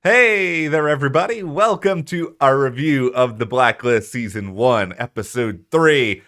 Hey there, everybody. Welcome to our review of the Blacklist Season 1, Episode 3.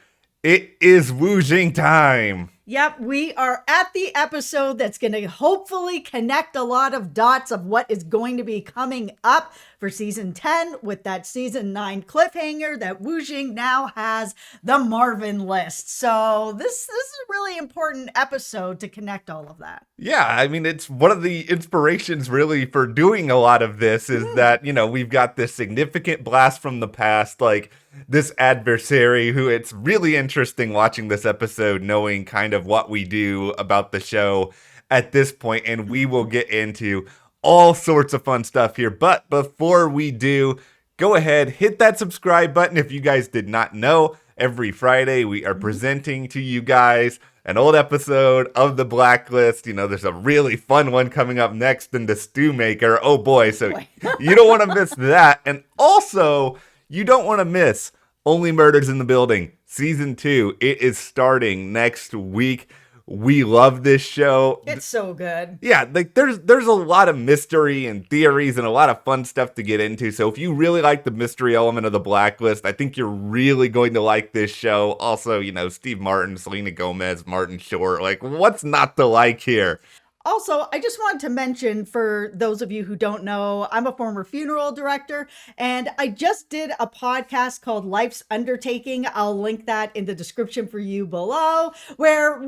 It is Wujing time. Yep, we are at the episode that's going to hopefully connect a lot of dots of what is going to be coming up for Season 10 with that Season 9 cliffhanger that Wujing now has the Marvin list. So this is a really important episode to connect all of that. Yeah, I mean, it's one of the inspirations really for doing a lot of this is that, we've got this significant blast from the past, like this adversary who it's really interesting watching this episode, knowing kind of what we do about the show at this point, and we will get into all sorts of fun stuff here. But before we do, go ahead, hit that subscribe button. If you guys did not know, every Friday we are presenting to you guys an old episode of the Blacklist. There's a really fun one coming up next in the Stew Maker. Oh boy, so you don't want to miss that. And also, you don't want to miss Only Murders in the Building Season 2. It is starting next week. We love this show. It's so good. Yeah, like there's a lot of mystery and theories and a lot of fun stuff to get into. So if you really like the mystery element of the Blacklist, I think you're really going to like this show. Also, Steve Martin, Selena Gomez, Martin Short, like what's not to like here? Also, I just wanted to mention for those of you who don't know, I'm a former funeral director, and I just did a podcast called Life's Undertaking. I'll link that in the description for you below, where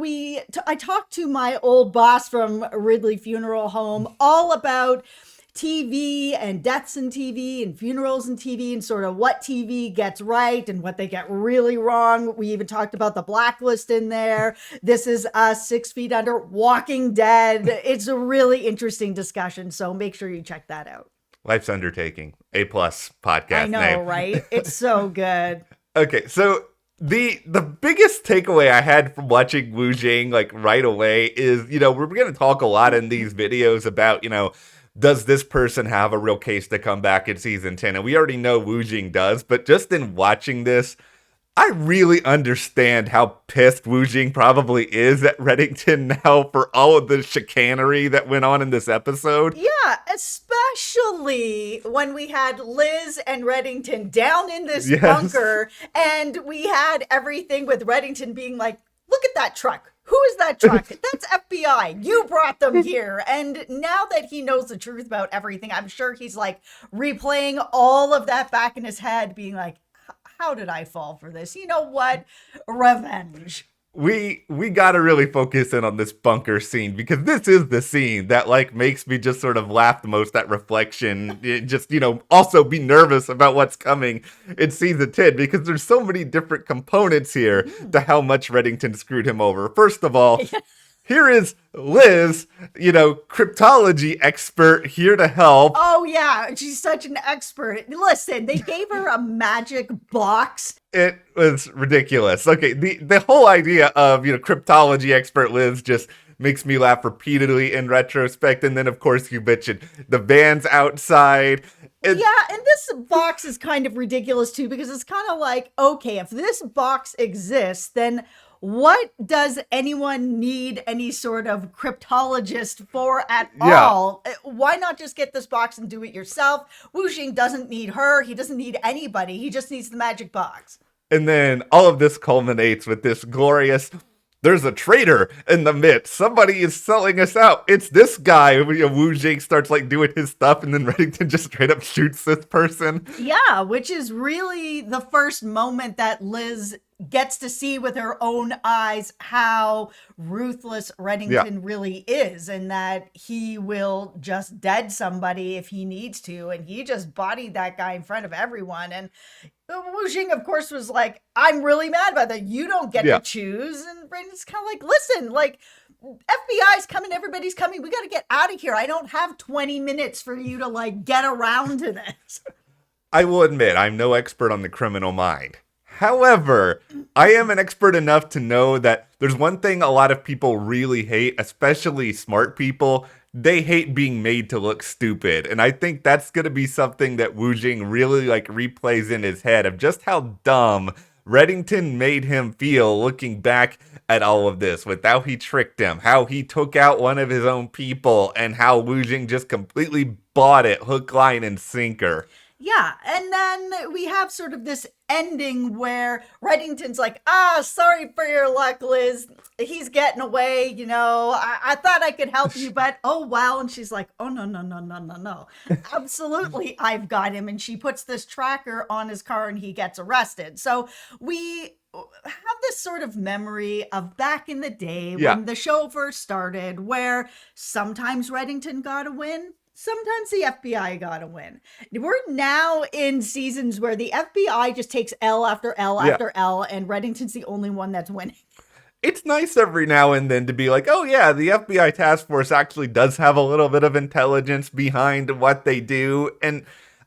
I talked to my old boss from Ridley Funeral Home all about TV and deaths in TV and funerals in TV and sort of what TV gets right and what they get really wrong. We even talked about the Blacklist in there. This is us, 6 Feet Under, Walking Dead. It's a really interesting discussion, so make sure you check that out. Life's Undertaking, A+ podcast. I know, name. Right? It's so good. Okay, so the biggest takeaway I had from watching Wujing like right away is, we're going to talk a lot in these videos about, does this person have a real case to come back in Season 10? And we already know Wujing does, but just in watching this, I really understand how pissed Wujing probably is at Reddington now for all of the chicanery that went on in this episode. Yeah, especially when we had Liz and Reddington down in this bunker, and we had everything with Reddington being like, look at that truck. Who is that truck? That's FBI. You brought them here. And now that he knows the truth about everything, I'm sure he's like replaying all of that back in his head, being like, how did I fall for this? You know what? Revenge. We got to really focus in on this bunker scene, because this is the scene that like makes me just sort of laugh the most at reflection. Just, also be nervous about what's coming in Season 10, because there's so many different components here to how much Reddington screwed him over. First of all, here is Liz, cryptology expert here to help. Oh, yeah. She's such an expert. Listen, they gave her a magic box. It was ridiculous. Okay, the whole idea of, cryptology expert Liz just makes me laugh repeatedly in retrospect. And then, of course, you mentioned the vans outside. And this box is kind of ridiculous, too, because it's kind of like, okay, if this box exists, then what does anyone need any sort of cryptologist for at all? Why not just get this box and do it yourself? Wujing doesn't need her. He doesn't need anybody. He just needs the magic box. And then all of this culminates with this glorious, there's a traitor in the midst. Somebody is selling us out. It's this guy. Wujing starts like doing his stuff, and then Reddington just straight up shoots this person. Yeah, which is really the first moment that Liz gets to see with her own eyes how ruthless Reddington really is, and that he will just dead somebody if he needs to, and he just bodied that guy in front of everyone. And Wujing, of course, was like, I'm really mad about that. You don't get to choose. And Reddington's kind of like, listen, like, FBI's coming, everybody's coming. We got to get out of here. I don't have 20 minutes for you to like get around to this. I will admit, I'm no expert on the criminal mind. However, I am an expert enough to know that there's one thing a lot of people really hate, especially smart people. They hate being made to look stupid. And I think that's going to be something that Wujing really like replays in his head of just how dumb Reddington made him feel looking back at all of this, with how he tricked him, how he took out one of his own people, and how Wujing just completely bought it hook, line, and sinker. Yeah, and then we have sort of this ending where Reddington's like, sorry for your luck, Liz. He's getting away, I thought I could help you, but oh well. And she's like, oh, no, no, no, no, no, no. Absolutely, I've got him. And she puts this tracker on his car and he gets arrested. So we have this sort of memory of back in the day when the show first started, where sometimes Reddington got a win. Sometimes the FBI got to win. We're now in seasons where the FBI just takes L after L after L, and Reddington's the only one that's winning. It's nice every now and then to be like, oh yeah, the FBI task force actually does have a little bit of intelligence behind what they do. And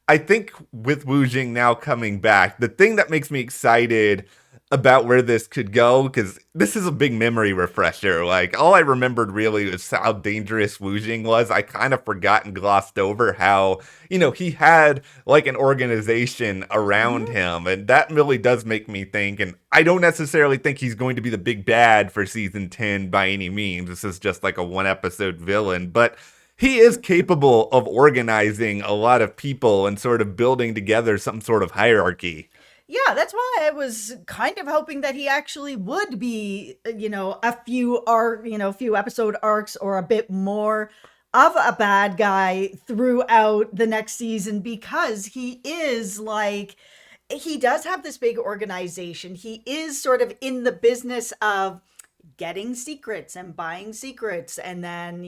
I think with Wujing now coming back, the thing that makes me excited about where this could go, because this is a big memory refresher. Like, all I remembered really was how dangerous Wujing was. I kind of forgot and glossed over how, he had like an organization around him, and that really does make me think. And I don't necessarily think he's going to be the big bad for season 10 by any means. This is just like a one episode villain, but he is capable of organizing a lot of people and sort of building together some sort of hierarchy. Yeah, that's why I was kind of hoping that he actually would be, a few episode arcs or a bit more of a bad guy throughout the next season, because he is like, he does have this big organization. He is sort of in the business of getting secrets and buying secrets, and then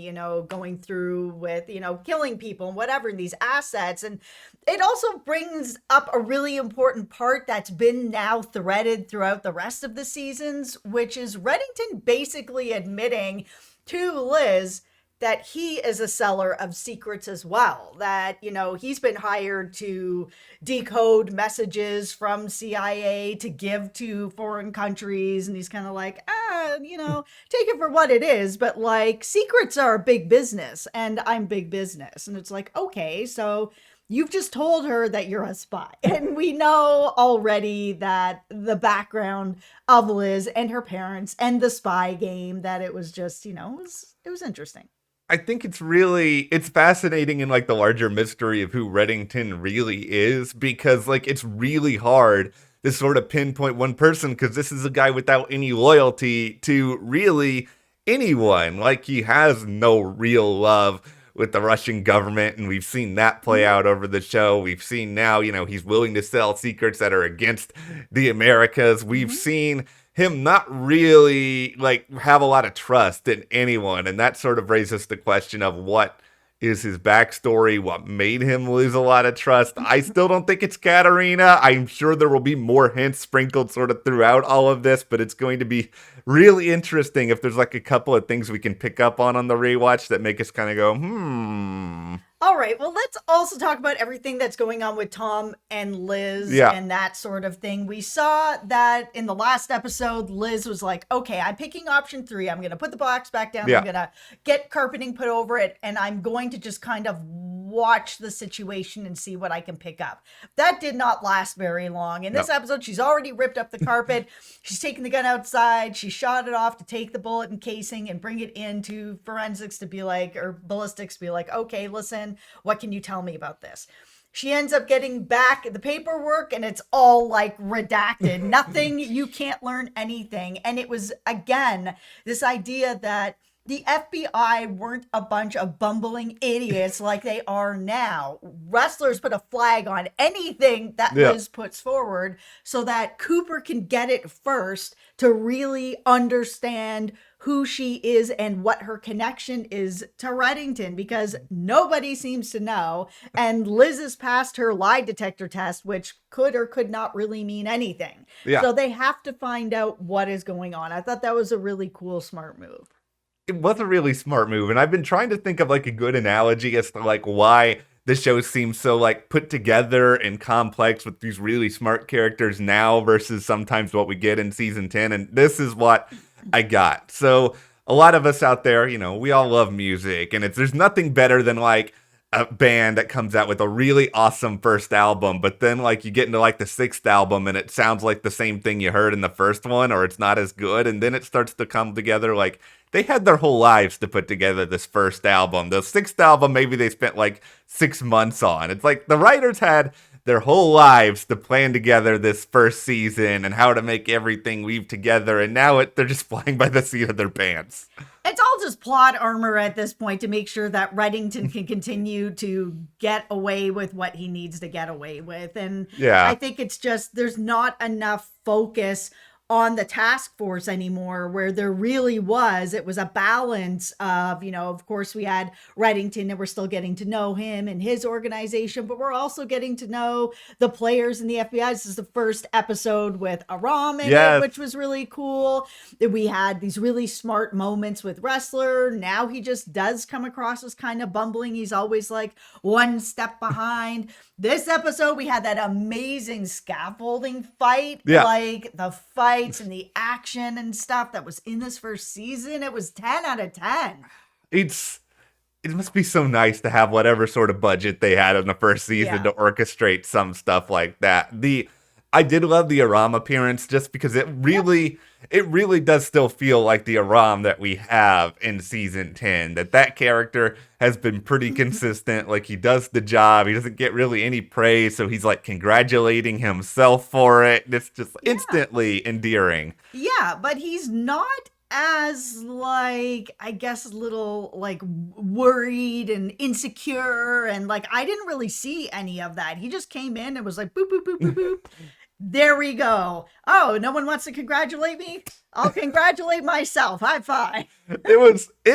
going through with killing people and whatever, and these assets. And it also brings up a really important part that's been now threaded throughout the rest of the seasons, which is Reddington basically admitting to Liz that he is a seller of secrets as well, that he's been hired to decode messages from CIA to give to foreign countries, and he's kind of like, take it for what it is, but like, secrets are big business and I'm big business. And it's like, okay, so you've just told her that you're a spy. And we know already that the background of Liz and her parents and the spy game, that it was just, it was interesting. I think it's fascinating in like the larger mystery of who Reddington really is, because like it's really hard to sort of pinpoint one person, because this is a guy without any loyalty to really anyone. Like, he has no real love with the Russian government, and we've seen that play out over the show. We've seen now, he's willing to sell secrets that are against the Americas. We've seen him not really like have a lot of trust in anyone, and that sort of raises the question of what is his backstory, what made him lose a lot of trust. I still don't think it's Katarina. I'm sure there will be more hints sprinkled sort of throughout all of this, but it's going to be really interesting if there's like a couple of things we can pick up on the rewatch that make us kind of go, All right, well, let's also talk about everything that's going on with Tom and Liz and that sort of thing. We saw that in the last episode, Liz was like, okay, I'm picking option 3. I'm going to put the box back down. I'm going to get carpeting put over it, and I'm going to just kind of watch the situation and see what I can pick up. That did not last very long. In this episode, she's already ripped up the carpet. She's taken the gun outside. She shot it off to take the bullet and casing and bring it into forensics to be like, or ballistics to be like, okay, listen, what can you tell me about this? She ends up getting back the paperwork, and it's all like redacted. Nothing, you can't learn anything. And it was, again, this idea that the FBI weren't a bunch of bumbling idiots like they are now. Wrestlers put a flag on anything that Liz puts forward so that Cooper can get it first to really understand who she is and what her connection is to Reddington, because nobody seems to know. And Liz has passed her lie detector test, which could or could not really mean anything. So they have to find out what is going on. I thought that was a really cool, smart move. It was a really smart move, and I've been trying to think of like a good analogy as to like why the show seems so like put together and complex with these really smart characters now versus sometimes what we get in season 10, and this is what I got. So a lot of us out there, we all love music, and there's nothing better than like a band that comes out with a really awesome first album, but then like you get into like the sixth album and it sounds like the same thing you heard in the first one, or it's not as good, and then it starts to come together. Like they had their whole lives to put together this first album. The sixth album, maybe they spent like 6 months on. It's like the writers had their whole lives to plan together this first season and how to make everything weave together, and now they're just flying by the seat of their pants. It's all just plot armor at this point to make sure that Reddington can continue to get away with what he needs to get away with. And yeah. I think it's just there's not enough focus on the task force anymore, where there really was. It was a balance of, of course we had Reddington and we're still getting to know him and his organization, but we're also getting to know the players in the FBI. This is the first episode with Aram in it, which was really cool. We had these really smart moments with Wrestler. Now he just does come across as kind of bumbling. He's always like one step behind. This episode, we had that amazing scaffolding fight. Like the fights and the action and stuff that was in this first season. It was 10 out of 10. It must be so nice to have whatever sort of budget they had in the first season to orchestrate some stuff like that. I did love the Aram appearance just because it really does still feel like the Aram that we have in season 10. That character has been pretty consistent. Like he does the job. He doesn't get really any praise. So he's like congratulating himself for it. It's just instantly endearing. Yeah, but he's not as like, I guess, a little like worried and insecure. And like, I didn't really see any of that. He just came in and was like, boop, boop, boop, boop, boop. There we go. Oh, no one wants to congratulate me? I'll congratulate myself. High five. It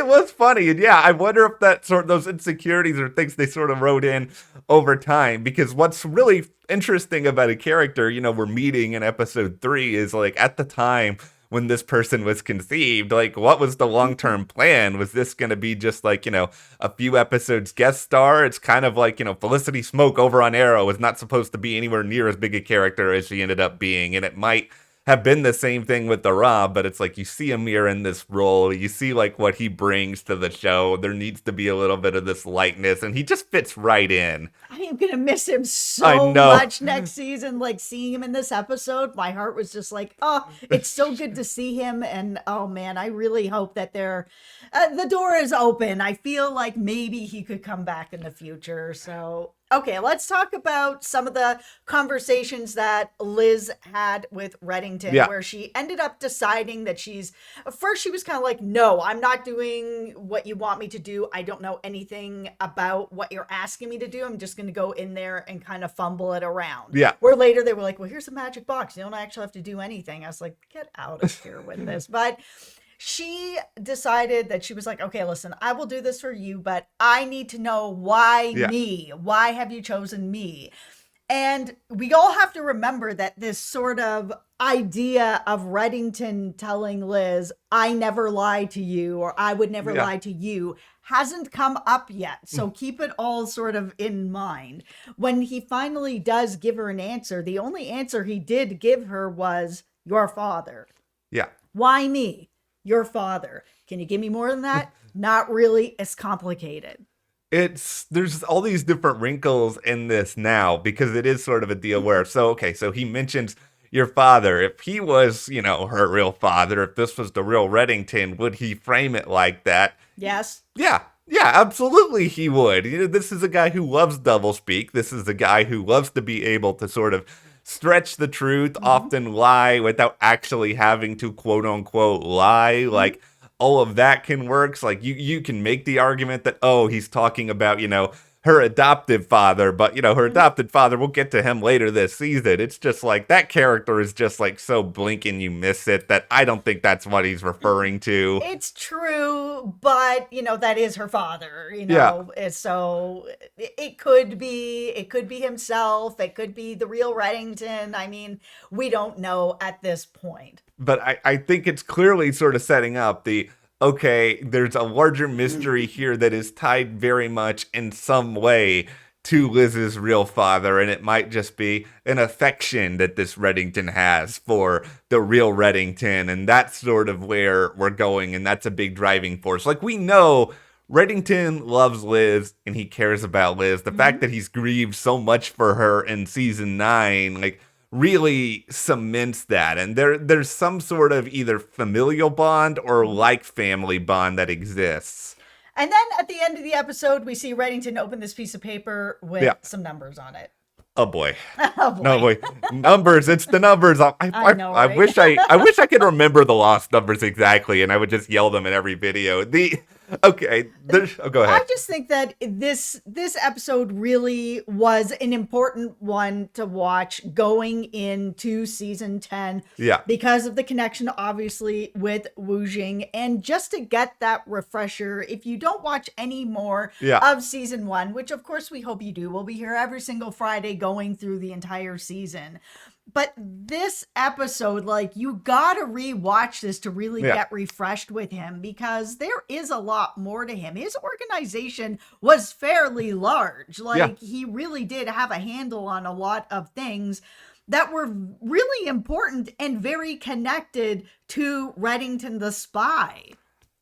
was funny. And yeah, I wonder if those insecurities are things they sort of wrote in over time, because what's really interesting about a character, we're meeting in episode 3 is like at the time when this person was conceived, like what was the long-term plan? Was this going to be just like, a few episodes guest star? It's kind of like, Felicity Smoke over on Arrow was not supposed to be anywhere near as big a character as she ended up being. And it might have been the same thing with the Rob, but it's like you see Amir in this role, you see like what he brings to the show. There needs to be a little bit of this lightness, and he just fits right in. I am gonna miss him so much next season. Like seeing him in this episode, my heart was just like, oh, it's so good to see him. And oh man, I really hope that the door is open. I feel like maybe he could come back in the future. So okay, let's talk about some of the conversations that Liz had with Reddington, where she ended up deciding that first she was kind of like, no, I'm not doing what you want me to do. I don't know anything about what you're asking me to do. I'm just going to go in there and kind of fumble it around. Yeah. Where later they were like, well, here's a magic box. You don't actually have to do anything. I was like, get out of here with this. But she decided that she was like, okay, listen, I will do this for you, but I need to know why me? Why have you chosen me? And we all have to remember that this sort of idea of Reddington telling Liz, I never lie to you, or I would never lie to you, hasn't come up yet. So keep it all sort of in mind. When he finally does give her an answer, the only answer he did give her was, your father. Yeah. Why me? Your father. Can you give me more than that? Not really. It's complicated. There's all these different wrinkles in this now, because it is sort of a deal where, so he mentions your father. If he was, her real father, if this was the real Reddington, would he frame it like that? Yes. Yeah, absolutely he would. This is a guy who loves doublespeak. This is a guy who loves to be able to sort of stretch the truth, often lie without actually having to quote unquote lie. Like all of that can work. So, like you can make the argument that, oh, he's talking about, her adoptive father, but her adopted father, we'll get to him later this season. It's just like that character is just like so blink and you miss it that I don't think that's what he's referring to. It's true, but that is her father, so it could be himself, it could be the real Reddington. I mean, we don't know at this point. But I think it's clearly sort of setting up there's a larger mystery here that is tied very much in some way to Liz's real father, and it might just be an affection that this Reddington has for the real Reddington, and that's sort of where we're going, and that's a big driving force. Like, we know Reddington loves Liz and he cares about Liz. The fact that he's grieved so much for her in season 9, like, really cements that. And there's some sort of either familial bond or like family bond that exists. And then at the end of the episode, we see Reddington open this piece of paper with some numbers on it. Oh boy. Oh boy. No boy. Numbers. It's the numbers. I know, I right? wish I could remember the lost numbers exactly, and I would just yell them in every video. Go ahead. I just think that this episode really was an important one to watch going into season 10. Yeah. Because of the connection, obviously, with Wujing. And just to get that refresher, if you don't watch any more of season 1, which of course we hope you do, we'll be here every single Friday going through the entire season. But this episode, like, you gotta rewatch this to really get refreshed with him, because there is a lot more to him. His organization was fairly large. Like, he really did have a handle on a lot of things that were really important and very connected to Reddington the spy.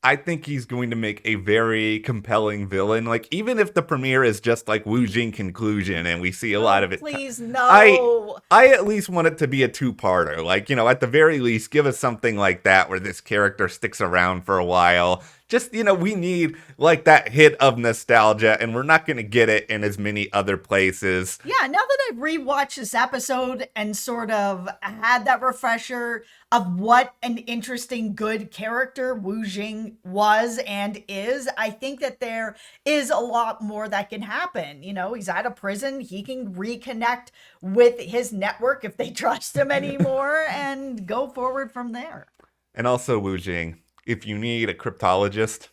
I think he's going to make a very compelling villain. Like, even if the premiere is just like Wujing conclusion and we see a lot of it. Please, no. I at least want it to be a two-parter. Like, at the very least, give us something like that where this character sticks around for a while. Just, we need, like, that hit of nostalgia, and we're not going to get it in as many other places. Yeah, now that I've rewatched this episode and sort of had that refresher of what an interesting, good character Wujing was and is, I think that there is a lot more that can happen. He's out of prison. He can reconnect with his network if they trust him anymore and go forward from there. And also, Wujing, if you need a cryptologist,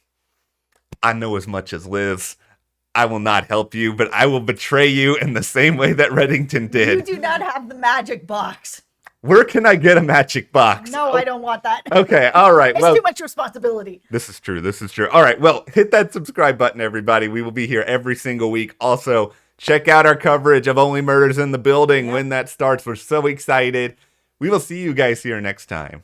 I know as much as Liz. I will not help you, but I will betray you in the same way that Reddington did. You do not have the magic box. Where can I get a magic box? No, I don't want that. Okay, all right. It's too much responsibility. This is true. All right, well, hit that subscribe button, everybody. We will be here every single week. Also, check out our coverage of Only Murders in the Building when that starts. We're so excited. We will see you guys here next time.